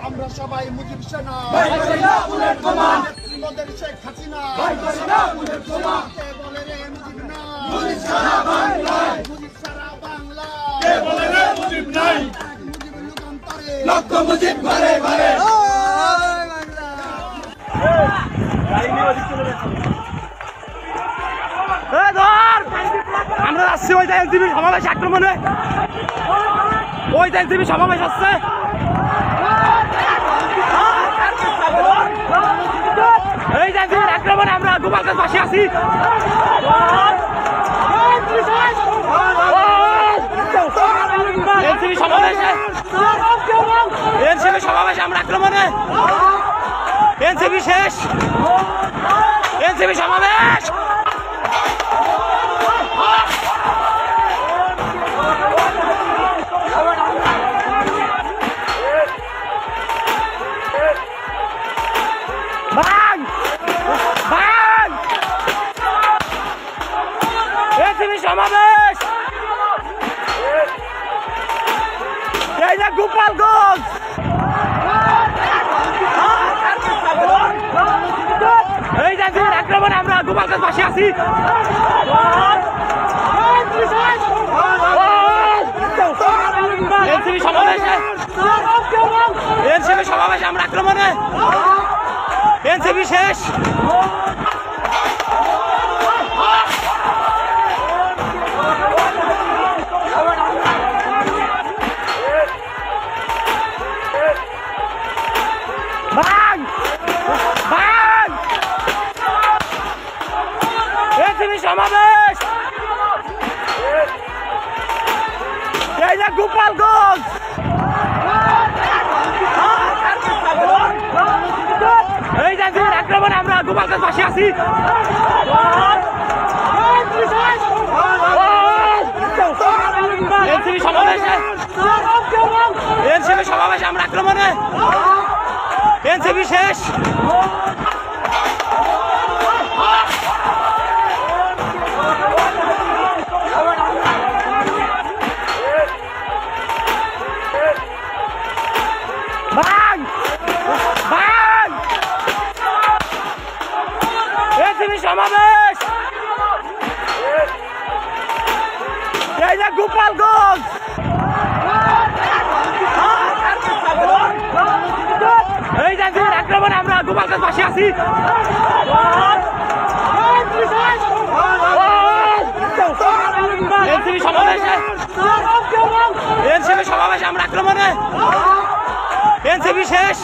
আমরা সবাই মুজিব সেনা নেত্রীদের শেখ হাসিনা কে বলে রে মুজিব না মুজিব সারা বাংলা কে বলে রে মুজিব নাই মুজিব লোকান্তরে লক্ষ মুজিব ঘরে ঘরে আমরা আসছি ওই এনসিপি সমাবেশ আক্রমণে ওই এনসিপি সমাবেশ আসছে এই এনসিপির আক্রমণে আমরা গোপালগঞ্জ পাশে আছি এনসিপি সমাবেশে আমরা আক্রমণে এনসিপি শেষ এনসিপি সমাবেশ সমাবেশ এই যে গোপালগঞ্জ এই যে আক্রমণে আমরা গোপালগঞ্জ পাশে আছি এনসিপি সমাবেশে আমরা আক্রমণে এনসিপি শেষ সমাবেশ এই যে গোপালগঞ্জ এই যে আক্রমণে আমরা গোপালগঞ্জ পাশে আছি এনসিপি সমাবেশে আমরা আক্রমণে এনসিপি শেষ সমাবেশ এই যে গোপালগঞ্জ এই যে আক্রমণে আমরা গোপালগঞ্জ পাশে আছি এনসিপি সমাবেশে আমরা আক্রমণে এনসিপি শেষ